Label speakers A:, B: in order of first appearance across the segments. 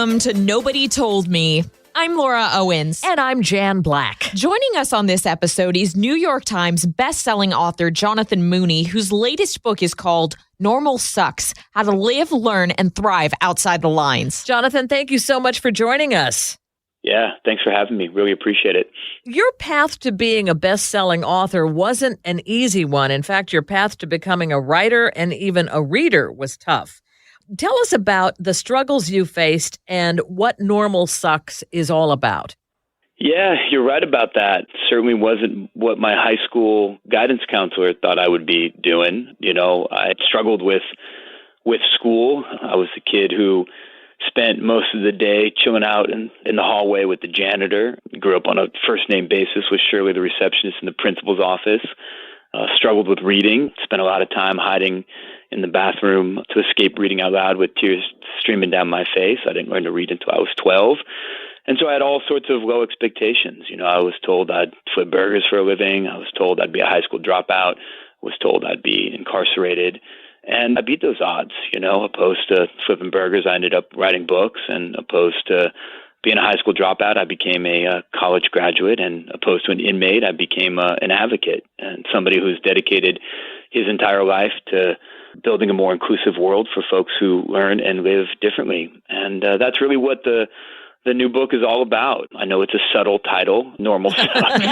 A: Welcome to Nobody Told Me. I'm Laura Owens.
B: And I'm Jan Black.
A: Joining us on this episode is New York Times bestselling author Jonathan Mooney, whose latest book is called Normal Sucks: How to Live, Learn, and Thrive Outside the Lines.
B: Jonathan, thank you so much for joining us.
C: Yeah, thanks for having me. Really appreciate it.
B: Your path to being a best-selling author wasn't an easy one. In fact, your path to becoming a writer and even a reader was tough. Tell us about the struggles you faced and what Normal Sucks is all about.
C: Yeah, you're right about that. Certainly wasn't what my high school guidance counselor thought I would be doing. You know, I struggled with school. I was the kid who spent most of the day chilling out in the hallway with the janitor. Grew up on a first-name basis with Shirley, the receptionist in the principal's office. Struggled with reading. Spent a lot of time hiding in the bathroom to escape reading out loud with tears streaming down my face. I didn't learn to read until I was 12. And so I had all sorts of low expectations. You know, I was told I'd flip burgers for a living. I was told I'd be a high school dropout. I was told I'd be incarcerated. And I beat those odds, you know. Opposed to flipping burgers, I ended up writing books. And opposed to being a high school dropout, I became a college graduate. And opposed to an inmate, I became an advocate and somebody who's dedicated his entire life to building a more inclusive world for folks who learn and live differently. And that's really what the new book is all about. I know it's a subtle title, Normal Sucks.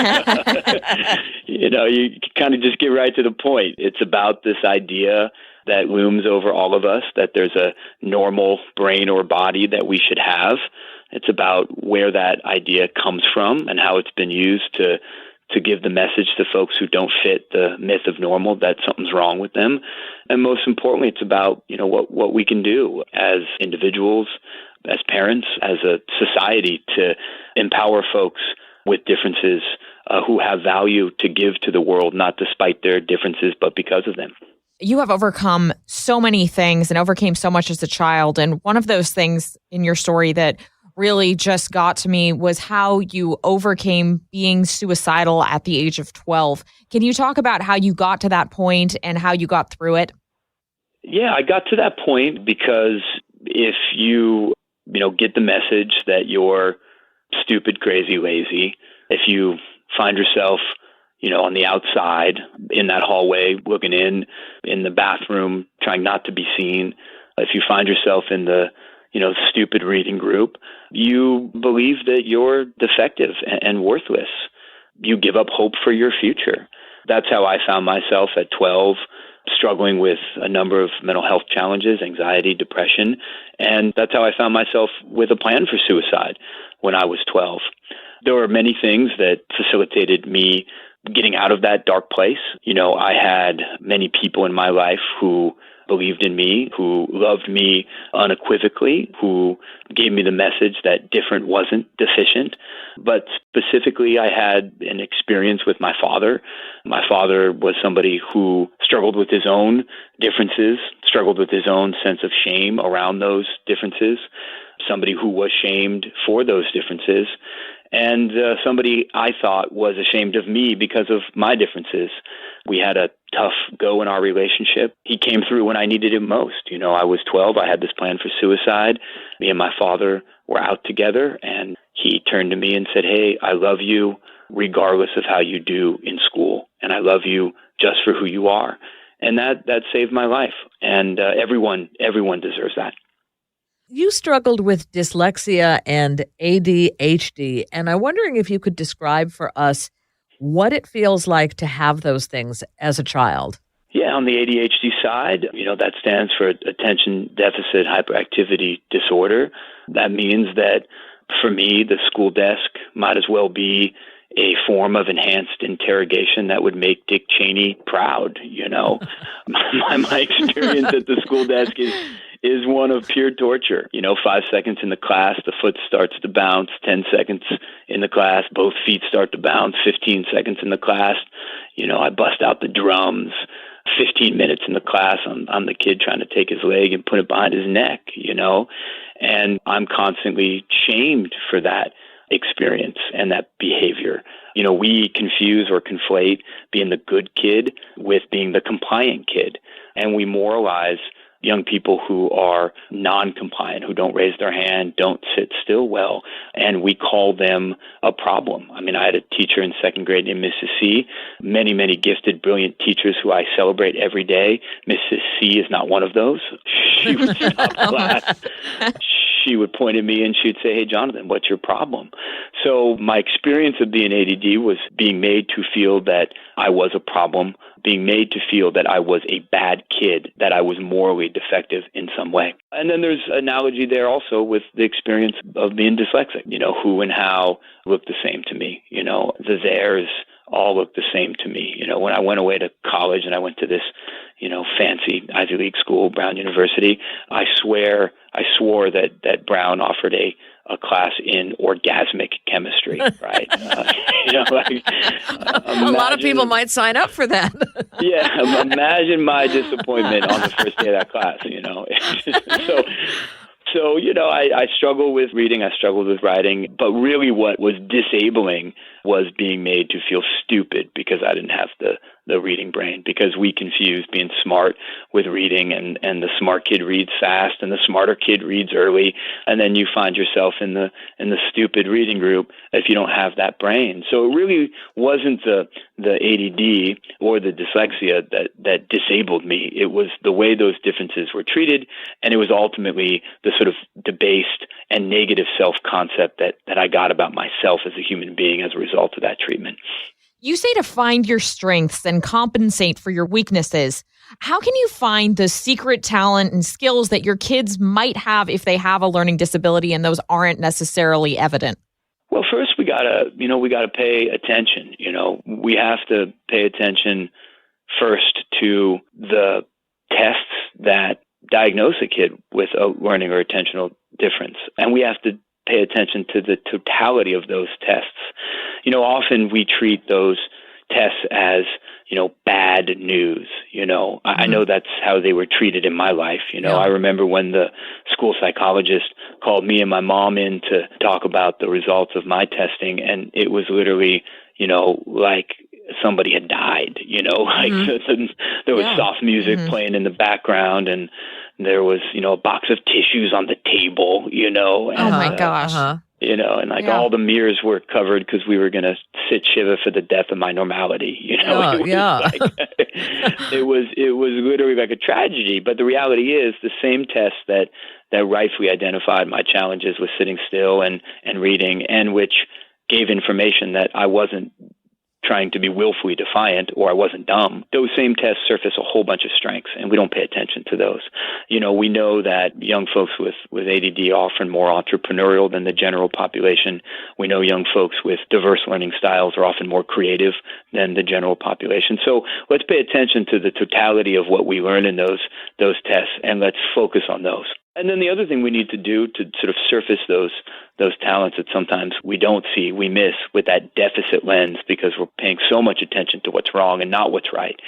C: You know, you kind of just get right to the point. It's about this idea that looms over all of us, that there's a normal brain or body that we should have. It's about where that idea comes from and how it's been used to give the message to folks who don't fit the myth of normal that something's wrong with them. And most importantly, it's about, you know, what we can do as individuals, as parents, as a society to empower folks with differences who have value to give to the world, not despite their differences, but because of them.
A: You have overcome so many things and overcame so much as a child. And one of those things in your story that really just got to me was how you overcame being suicidal at the age of 12. Can you talk about how you got to that point and how you got through it?
C: Yeah, I got to that point because if you get the message that you're stupid, crazy, lazy, if you find yourself, on the outside in that hallway, looking in the bathroom, trying not to be seen, if you find yourself in the stupid reading group, you believe that you're defective and worthless. You give up hope for your future. That's how I found myself at 12, struggling with a number of mental health challenges, anxiety, depression. And that's how I found myself with a plan for suicide when I was 12. There were many things that facilitated me getting out of that dark place. I had many people in my life who believed in me, who loved me unequivocally, who gave me the message that different wasn't deficient. But specifically, I had an experience with my father. My father was somebody who struggled with his own differences, struggled with his own sense of shame around those differences, somebody who was shamed for those differences, and somebody I thought was ashamed of me because of my differences. We had a tough go in our relationship. He came through when I needed him most. I was 12. I had this plan for suicide. Me and my father were out together, and he turned to me and said, "Hey, I love you regardless of how you do in school, and I love you just for who you are." And that saved my life, and everyone deserves that.
B: You struggled with dyslexia and ADHD, and I'm wondering if you could describe for us what it feels like to have those things as a child.
C: Yeah, on the ADHD side, that stands for Attention Deficit Hyperactivity Disorder. That means that for me, the school desk might as well be a form of enhanced interrogation that would make Dick Cheney proud. My experience at the school desk is one of pure torture. 5 seconds in the class, the foot starts to bounce. 10 seconds in the class, both feet start to bounce. 15 seconds in the class, I bust out the drums. 15 minutes in the class, I'm the kid trying to take his leg and put it behind his neck, and I'm constantly shamed for that experience and that behavior. We confuse or conflate being the good kid with being the compliant kid, and we moralize young people who are non-compliant, who don't raise their hand, don't sit still well, and we call them a problem. I mean, I had a teacher in second grade named Mrs. C. Many, many gifted, brilliant teachers who I celebrate every day. Mrs. C is not one of those. She would stop class. She would point at me and she'd say, "Hey, Jonathan, what's your problem?" So my experience of being ADD was being made to feel that I was a problem, being made to feel that I was a bad kid, that I was morally defective in some way. And then there's analogy there also with the experience of being dyslexic. Who and how look the same to me. The theirs all look the same to me. When I went away to college and I went to this, fancy Ivy League school, Brown University, I swore that Brown offered a class in orgasmic chemistry, right?
B: A lot of people might sign up for that.
C: Yeah, imagine my disappointment on the first day of that class, So, I struggle with reading, I struggled with writing, but really what was disabling was being made to feel stupid because I didn't have the reading brain, because we confuse being smart with reading, and the smart kid reads fast and the smarter kid reads early, and then you find yourself in the stupid reading group if you don't have that brain. So it really wasn't the ADD or the dyslexia that disabled me. It was the way those differences were treated, and it was ultimately the sort of debased and negative self-concept that I got about myself as a human being as a result of that treatment.
A: You say to find your strengths and compensate for your weaknesses. How can you find the secret talent and skills that your kids might have if they have a learning disability and those aren't necessarily evident?
C: Well, first we gotta pay attention. We have to pay attention first to the tests that diagnose a kid with a learning or attentional difference, and we have to pay attention to the totality of those tests. Often we treat those tests as, bad news. I know that's how they were treated in my life. I remember when the school psychologist called me and my mom in to talk about the results of my testing, and it was literally, like somebody had died, there was soft music playing in the background, and there was, a box of tissues on the table, and,
A: oh my gosh.
C: All the mirrors were covered because we were going to sit Shiva for the death of my normality. It was literally like a tragedy. But the reality is the same test that rightfully identified my challenges with sitting still and reading, and which gave information that I wasn't trying to be willfully defiant or I wasn't dumb. Those same tests surface a whole bunch of strengths, and we don't pay attention to those. We know that young folks with ADD are often more entrepreneurial than the general population. We know young folks with diverse learning styles are often more creative than the general population. So let's pay attention to the totality of what we learn in those tests, and let's focus on those. And then the other thing we need to do to sort of surface those talents that sometimes we don't see, we miss with that deficit lens because we're paying so much attention to what's wrong and not what's right,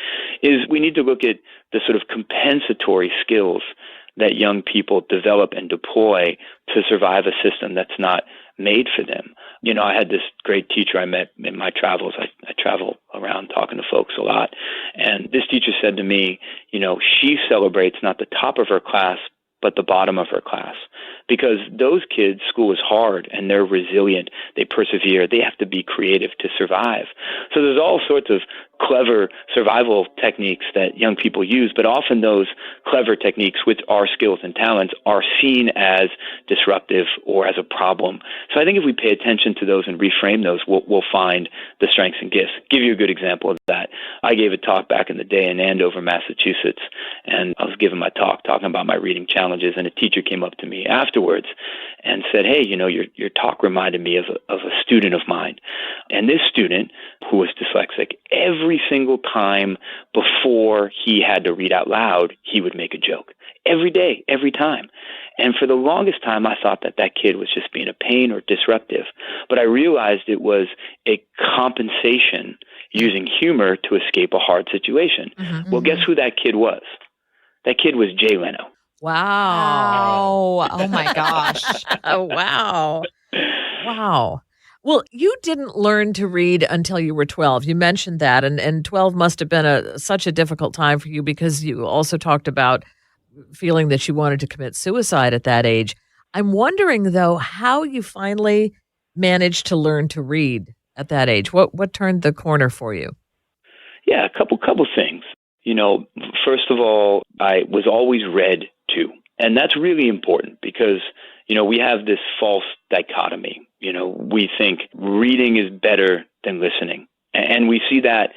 C: is we need to look at the sort of compensatory skills that young people develop and deploy to survive a system that's not made for them. I had this great teacher I met in my travels. I travel around talking to folks a lot. And this teacher said to me, she celebrates not the top of her class, but the bottom of her class. Because those kids, school is hard and they're resilient. They persevere. They have to be creative to survive. So there's all sorts of clever survival techniques that young people use, but often those clever techniques with our skills and talents are seen as disruptive or as a problem. So I think if we pay attention to those and reframe those, we'll find the strengths and gifts. Give you a good example of that. I gave a talk back in the day in Andover, Massachusetts, and I was giving my talk talking about my reading challenges, and a teacher came up to me afterwards and said, "Hey, your talk reminded me of a student of mine." And this student, who was dyslexic, every single time before he had to read out loud, he would make a joke. Every day, every time. And for the longest time, I thought that kid was just being a pain or disruptive. But I realized it was a compensation using humor to escape a hard situation. Mm-hmm. Well, guess who that kid was? That kid was Jay Leno.
B: Wow.
A: Oh my gosh.
B: Oh, wow. Wow. Well, you didn't learn to read until you were 12. You mentioned that, and 12 must have been such a difficult time for you because you also talked about feeling that she wanted to commit suicide at that age. I'm wondering, though, how you finally managed to learn to read at that age. What turned the corner for you?
C: Yeah, a couple things. First of all, I was always read to. And that's really important because, we have this false dichotomy. We think reading is better than listening. And we see that,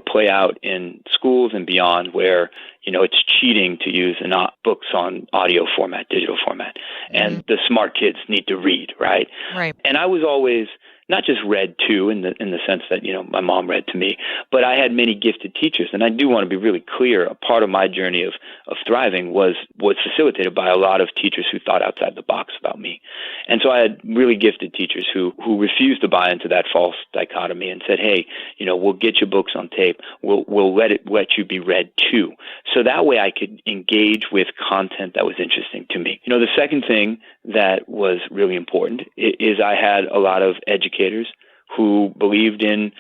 C: play out in schools and beyond where, it's cheating to use books on audio format, digital format. And the smart kids need to read, right?
A: Right.
C: And I was always not just read to in the sense that, my mom read to me, but I had many gifted teachers. And I do want to be really clear. A part of my journey of thriving was facilitated by a lot of teachers who thought outside the box about me. And so I had really gifted teachers who refused to buy into that false dichotomy and said, hey, we'll get you books on tape. We'll let you be read to. So that way I could engage with content that was interesting to me. The second thing that was really important is I had a lot of educators who believed in,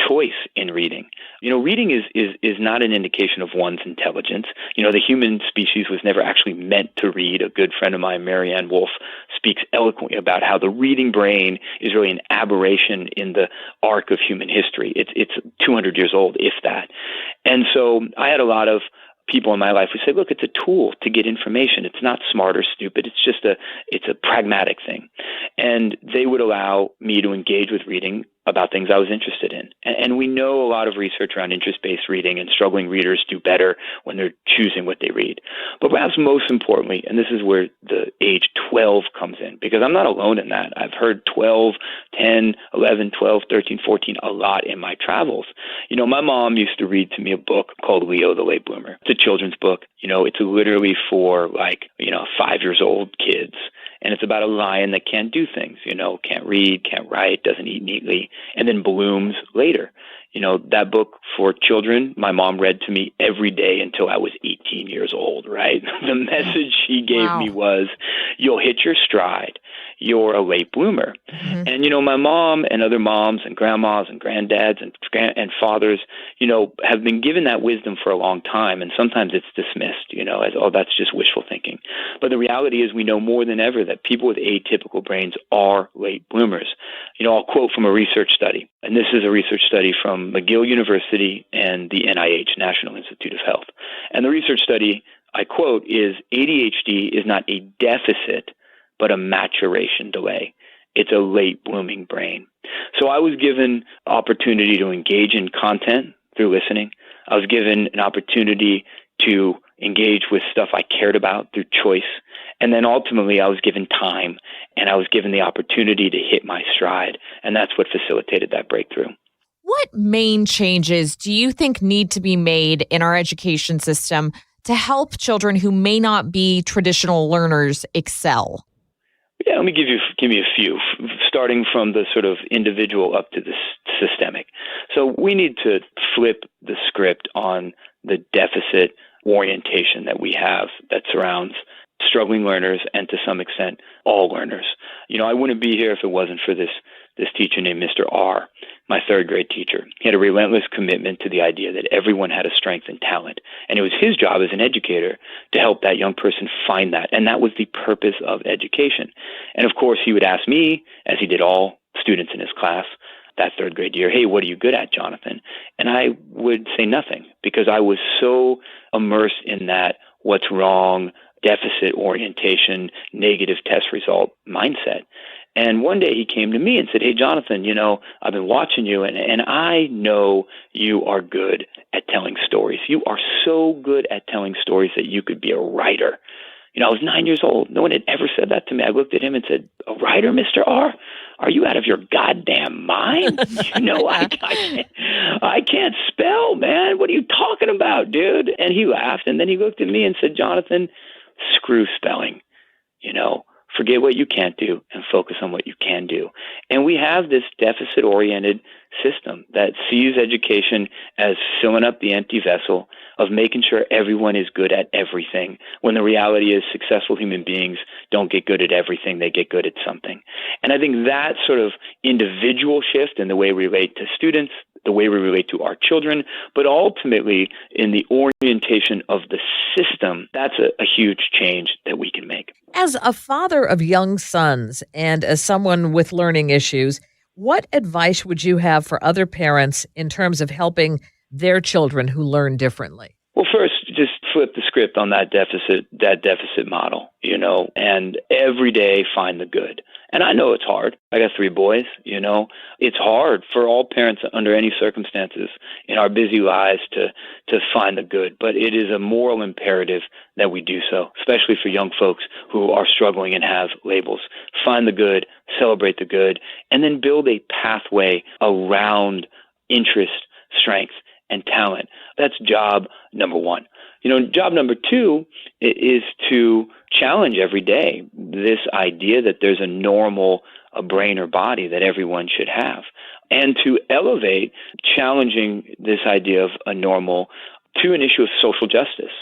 C: choice in reading. Reading is not an indication of one's intelligence. The human species was never actually meant to read. A good friend of mine, Marianne Wolf, speaks eloquently about how the reading brain is really an aberration in the arc of human history. It's 200 years old, if that. And so I had a lot of people in my life who say, look, it's a tool to get information. It's not smart or stupid. It's a pragmatic thing. And they would allow me to engage with reading about things I was interested in. And we know a lot of research around interest-based reading, and struggling readers do better when they're choosing what they read. But perhaps most importantly, and this is where the age 12 comes in, because I'm not alone in that. I've heard 12, 10, 11, 12, 13, 14 a lot in my travels. My mom used to read to me a book called Leo the Late Bloomer. It's a children's book. It's literally for 5-year-old kids. And it's about a lion that can't do things, can't read, can't write, doesn't eat neatly, and then blooms later. That book for children, my mom read to me every day until I was 18 years old, right? The message she gave me was, you'll hit your stride. You're a late bloomer. Mm-hmm. And, my mom and other moms and grandmas and granddads and fathers, have been given that wisdom for a long time. And sometimes it's dismissed, as, oh, that's just wishful thinking. But the reality is we know more than ever that people with atypical brains are late bloomers. I'll quote from a research study, and this is a research study from McGill University and the NIH, National Institute of Health. And the research study, I quote, is ADHD is not a deficit, but a maturation delay. It's a late blooming brain. So I was given opportunity to engage in content through listening. I was given an opportunity to engage with stuff I cared about through choice. And then ultimately I was given time, and I was given the opportunity to hit my stride. And that's what facilitated that breakthrough.
A: What main changes do you think need to be made in our education system to help children who may not be traditional learners excel?
C: Yeah, let me give you a few, starting from the sort of individual up to the systemic. So we need to flip the script on the deficit orientation that we have that surrounds struggling learners and to some extent all learners. I wouldn't be here if it wasn't for this teacher named Mr. R, my third grade teacher. He had a relentless commitment to the idea that everyone had a strength and talent. And it was his job as an educator to help that young person find that. And that was the purpose of education. And of course, he would ask me, as he did all students in his class that third grade year, hey, what are you good at, Jonathan? And I would say nothing because I was so immersed in that what's wrong, deficit orientation, negative test result mindset. And one day he came to me and said, hey, Jonathan, I've been watching you and I know you are good at telling stories. You are so good at telling stories that you could be a writer. I was 9 years old. No one had ever said that to me. I looked at him and said, a writer, Mr. R? Are you out of your goddamn mind? I can't spell, man. What are you talking about, dude? And he laughed. And then he looked at me and said, Jonathan, screw spelling. Forget what you can't do and focus on what you can do. And we have this deficit-oriented system that sees education as filling up the empty vessel of making sure everyone is good at everything, when the reality is successful human beings don't get good at everything, they get good at something. And I think that sort of individual shift in the way we relate to students, the way we relate to our children, but ultimately in the orientation of the system, that's a huge change that we can make.
B: As a father of young sons and as someone with learning issues, what advice would you have for other parents in terms of helping their children who learn differently?
C: Well, first, just flip the script on that deficit model, and every day find the good. And I know it's hard. I got 3 boys, It's hard for all parents under any circumstances in our busy lives to find the good. But it is a moral imperative that we do so, especially for young folks who are struggling and have labels. Find the good, celebrate the good, and then build a pathway around interest, strength, and talent. That's job number 1. Job number 2 is to challenge every day this idea that there's a brain or body that everyone should have, and to elevate challenging this idea of a normal to an issue of social justice.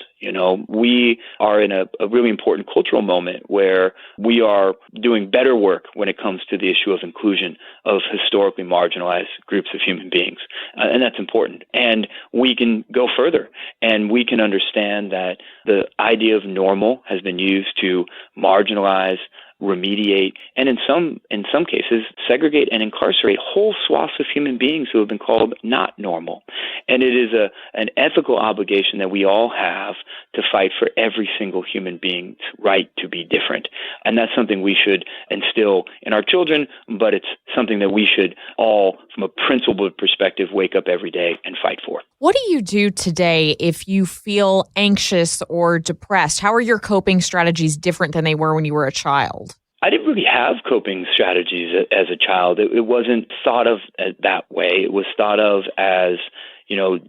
C: We are in a really important cultural moment where we are doing better work when it comes to the issue of inclusion of historically marginalized groups of human beings. And that's important. And we can go further, and we can understand that the idea of normal has been used to marginalize, remediate, and in some cases, segregate and incarcerate whole swaths of human beings who have been called not normal. And it is an ethical obligation that we all have to fight for every single human being's right to be different. And that's something we should instill in our children, but it's something that we should all, from a principled perspective, wake up every day and fight for.
A: What do you do today if you feel anxious or depressed? How are your coping strategies different than they were when you were a child?
C: I didn't really have coping strategies as a child. It wasn't thought of that way. It was thought of as,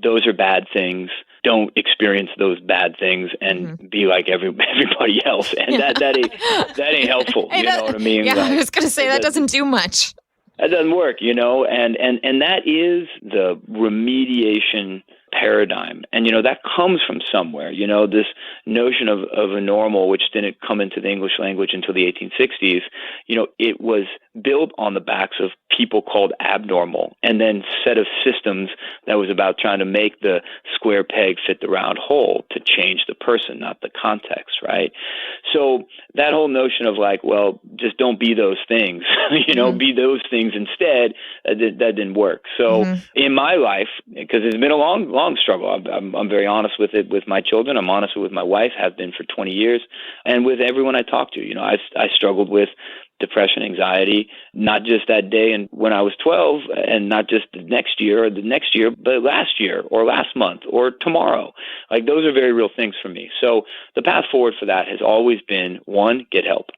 C: those are bad things. Don't experience those bad things and be like everybody else. And that ain't helpful. You know what I mean?
A: Yeah,
C: like,
A: I was going to say that doesn't do much.
C: That doesn't work, and that is the remediation paradigm. And, that comes from somewhere, this notion of a normal, which didn't come into the English language until the 1860s, it was built on the backs of people called abnormal, and then set of systems that was about trying to make the square peg fit the round hole to change the person, not the context, right? So that whole notion of just don't be those things, be those things instead, that didn't work. So in my life, because it's been a long struggle, I'm very honest with it with my children. I'm honest with my wife, have been for 20 years, and with everyone I talk to. I struggled with depression, anxiety, not just that day and when I was 12, and not just the next year, but last year or last month or tomorrow. Those are very real things for me. So the path forward for that has always been, 1, get help.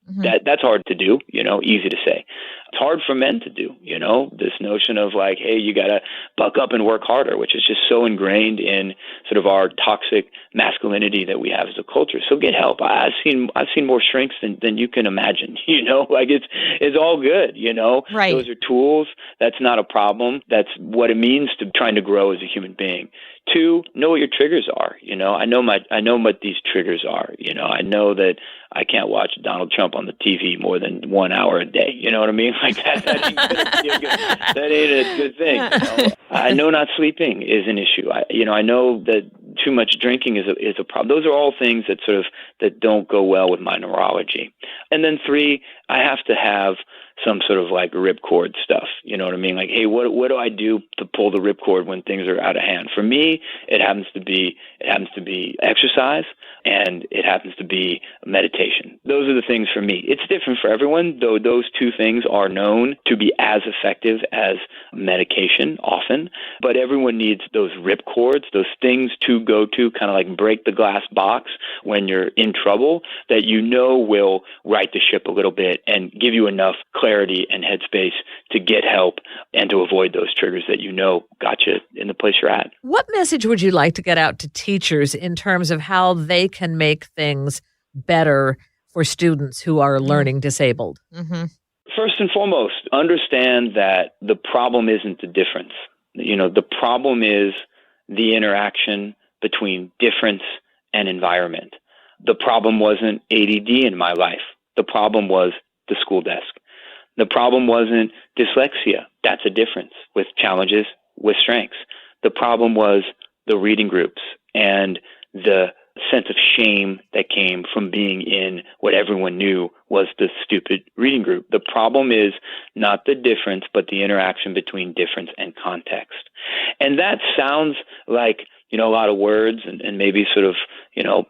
C: That's hard to do, easy to say. It's hard for men to do, this notion of hey, you got to buck up and work harder, which is just so ingrained in sort of our toxic masculinity that we have as a culture. So get help. I've seen more shrinks than you can imagine, it's all good,
A: Right.
C: Those are tools. That's not a problem. That's what it means to trying to grow as a human being. 2, know what your triggers are. I know what these triggers are. I know that I can't watch Donald Trump on the TV more than 1 hour a day. You know what I mean? That ain't a good thing. I know not sleeping is an issue. I know that too much drinking is a problem. Those are all things that don't go well with my neurology. And then 3, I have to have some sort of ripcord stuff. You know what I mean? Hey, what do I do to pull the ripcord when things are out of hand? For me, it happens to be exercise, and it happens to be meditation. Those are the things for me. It's different for everyone, though those 2 things are known to be as effective as medication often. But everyone needs those ripcords, those things to go to, kind of break the glass box when you're in trouble, that will right the ship a little bit and give you enough clarity and headspace to get help and to avoid those triggers that got you in the place you're at.
B: What message would you like to get out to teachers in terms of how they can make things better for students who are learning disabled?
C: first and foremost, understand that the problem isn't the difference. The problem is the interaction between difference and environment. The problem wasn't ADD in my life. The problem was the school desk. The problem wasn't dyslexia. That's a difference with challenges, with strengths. The problem was the reading groups and the sense of shame that came from being in what everyone knew was the stupid reading group. The problem is not the difference, but the interaction between difference and context. And that sounds like, a lot of words and maybe sort of,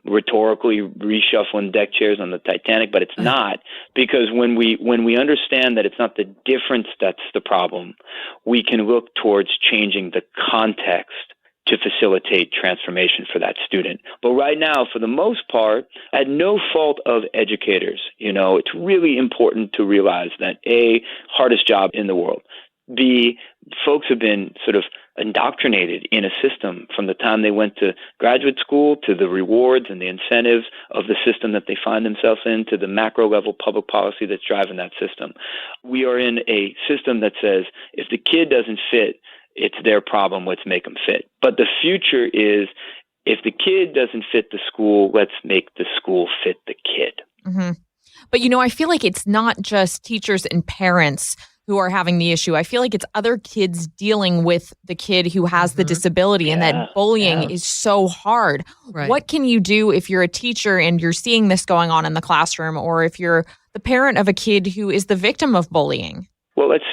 C: rhetorically reshuffling deck chairs on the Titanic, but it's not, because when we understand that it's not the difference that's the problem, we can look towards changing the context to facilitate transformation for that student. But right now, for the most part, at no fault of educators, it's really important to realize that A, hardest job in the world. B, folks have been sort of indoctrinated in a system from the time they went to graduate school to the rewards and the incentives of the system that they find themselves in to the macro level public policy that's driving that system. We are in a system that says if the kid doesn't fit, it's their problem, let's make them fit. But the future is if the kid doesn't fit the school, let's make the school fit the kid.
A: Mm-hmm. But, I feel like it's not just teachers and parents who are having the issue. I feel like it's other kids dealing with the kid who has the disability, and that bullying is so hard. Right. What can you do if you're a teacher and you're seeing this going on in the classroom, or if you're the parent of a kid who is the victim of bullying?
C: Well, let's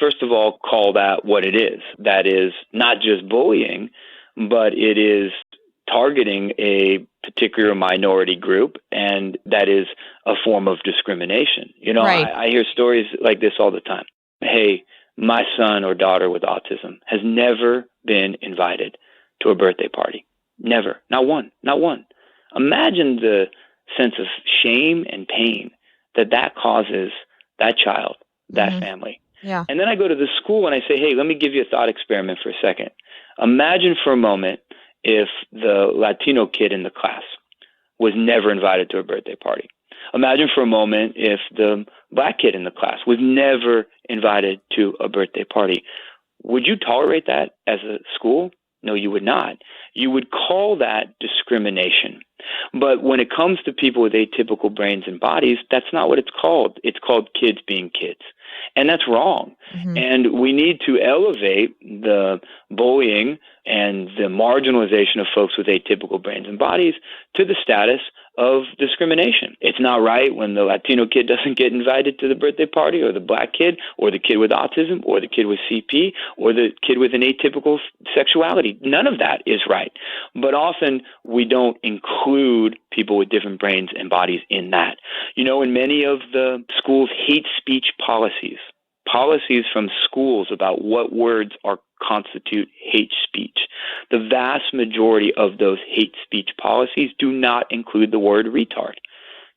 C: first of all call that what it is. That is not just bullying, but it is targeting a particular minority group, and that is a form of discrimination. Right. I hear stories like this all the time. Hey, my son or daughter with autism has never been invited to a birthday party. Never. Not one. Imagine the sense of shame and pain that causes that child, that family.
A: Yeah.
C: And then I go to the school and I say, hey, let me give you a thought experiment for a second. Imagine for a moment if the Latino kid in the class was never invited to a birthday party. Imagine for a moment if the black kid in the class was never invited to a birthday party. Would you tolerate that as a school? No, you would not. You would call that discrimination. But when it comes to people with atypical brains and bodies, that's not what it's called. It's called kids being kids. And that's wrong. Mm-hmm. And we need to elevate the bullying and the marginalization of folks with atypical brains and bodies to the status of discrimination. It's not right when the Latino kid doesn't get invited to the birthday party, or the black kid, or the kid with autism, or the kid with CP, or the kid with an atypical sexuality. None of that is right. But often we don't include people with different brains and bodies in that. In many of the schools' hate speech policies from schools about what words constitute hate speech, the vast majority of those hate speech policies do not include the word retard.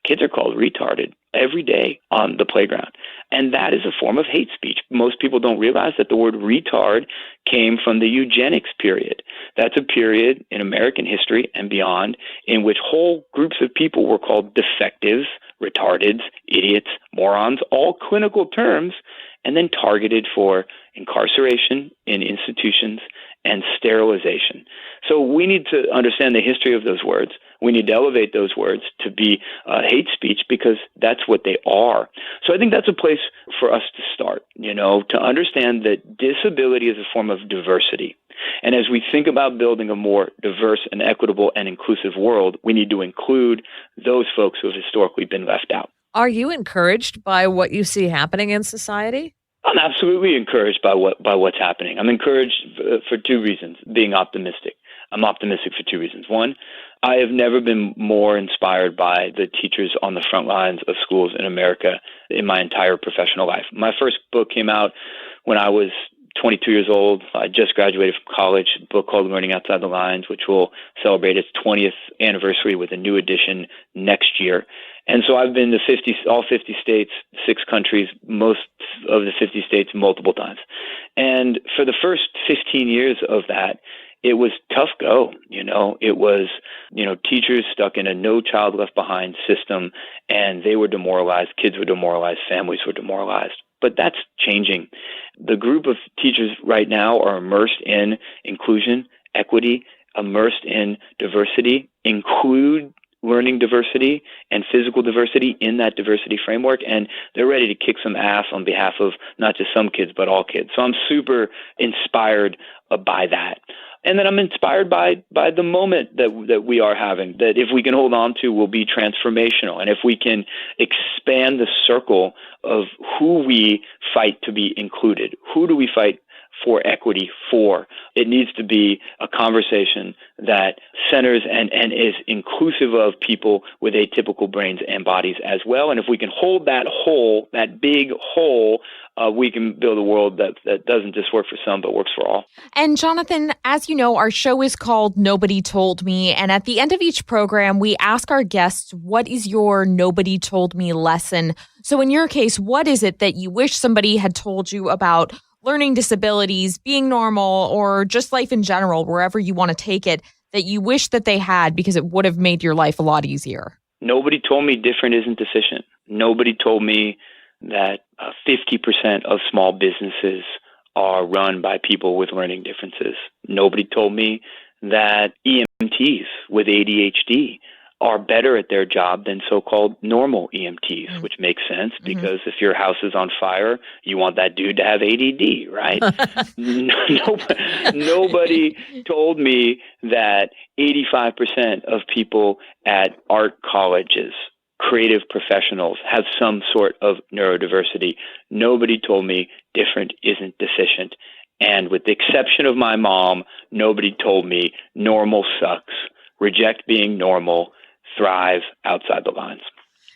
C: Kids are called retarded every day on the playground. And that is a form of hate speech. Most people don't realize that the word retard came from the eugenics period. That's a period in American history and beyond in which whole groups of people were called defectives, retardeds, idiots, morons, all clinical terms, and then targeted for incarceration in institutions and sterilization. So we need to understand the history of those words. We need to elevate those words to be hate speech, because that's what they are. So I think that's a place for us to start, to understand that disability is a form of diversity. And as we think about building a more diverse and equitable and inclusive world, we need to include those folks who have historically been left out.
B: Are you encouraged by what you see happening in society?
C: I'm absolutely encouraged by what's happening. I'm encouraged for two reasons, being optimistic. I'm optimistic for two reasons. One, I have never been more inspired by the teachers on the front lines of schools in America in my entire professional life. My first book came out when I was 22 years old. I just graduated from college, a book called Learning Outside the Lines, which will celebrate its 20th anniversary with a new edition next year. And so I've been to all 50 states, 6 countries, most of the 50 states multiple times. And for the first 15 years of that, it was tough go. It was, teachers stuck in a no child left behind system, and they were demoralized. Kids were demoralized. Families were demoralized. But that's changing. The group of teachers right now are immersed in inclusion, equity, immersed in diversity, include learning diversity and physical diversity in that diversity framework, and they're ready to kick some ass on behalf of not just some kids, but all kids. So I'm super inspired by that. And then I'm inspired by the moment that we are having, that if we can hold on to, will be transformational. And if we can expand the circle of who we fight to be included, who do we fight for equity for, it needs to be a conversation that centers and is inclusive of people with atypical brains and bodies as well. And if we can hold that whole, that big whole, we can build a world that doesn't just work for some, but works for all.
A: And Jonathan, as you know, our show is called Nobody Told Me. And at the end of each program, we ask our guests, what is your Nobody Told Me lesson? So in your case, what is it that you wish somebody had told you about learning disabilities, being normal, or just life in general, wherever you want to take it, that you wish that they had because it would have made your life a lot easier?
C: Nobody told me different isn't deficient. Nobody told me that 50% of small businesses are run by people with learning differences. Nobody told me that EMTs with ADHD are better at their job than so-called normal EMTs, which makes sense because if your house is on fire, you want that dude to have ADD, right? Nobody told me that 85% of people at art colleges, creative professionals, have some sort of neurodiversity. Nobody told me different isn't deficient. And with the exception of my mom, nobody told me normal sucks. Reject being normal. Thrive outside the lines.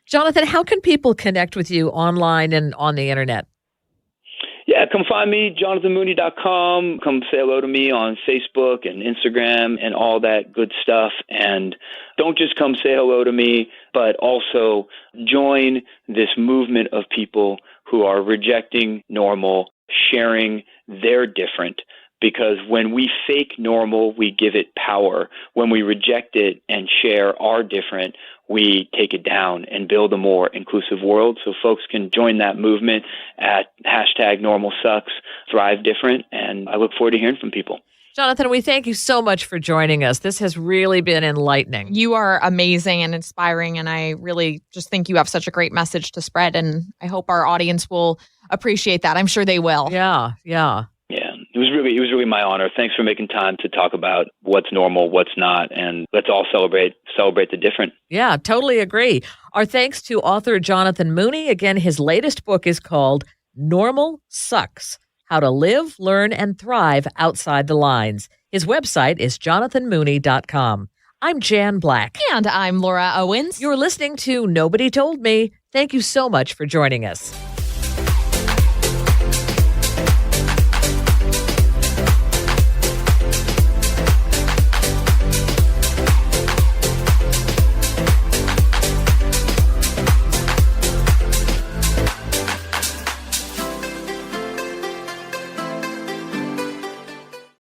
B: Jonathan, how can people connect with you online and on the internet?
C: Yeah, come find me, jonathanmooney.com. Come say hello to me on Facebook and Instagram and all that good stuff. And don't just come say hello to me, but also join this movement of people who are rejecting normal, sharing their different. Because when we fake normal, we give it power. When we reject it and share our different, we take it down and build a more inclusive world. So folks can join that movement at #NormalSucks, Thrive Different. And I look forward to hearing from people.
B: Jonathan, we thank you so much for joining us. This has really been enlightening.
A: You are amazing and inspiring, and I really just think you have such a great message to spread, and I hope our audience will appreciate that. I'm sure they will.
B: Yeah.
C: Yeah, it was really my honor. Thanks for making time to talk about what's normal, what's not, and let's all celebrate the different.
B: Yeah, totally agree. Our thanks to author Jonathan Mooney. Again, his latest book is called Normal Sucks: How to Live, Learn, and Thrive Outside the Lines. His website is jonathanmooney.com. I'm Jan Black.
A: And I'm Laura Owens.
B: You're listening to Nobody Told Me. Thank you so much for joining us.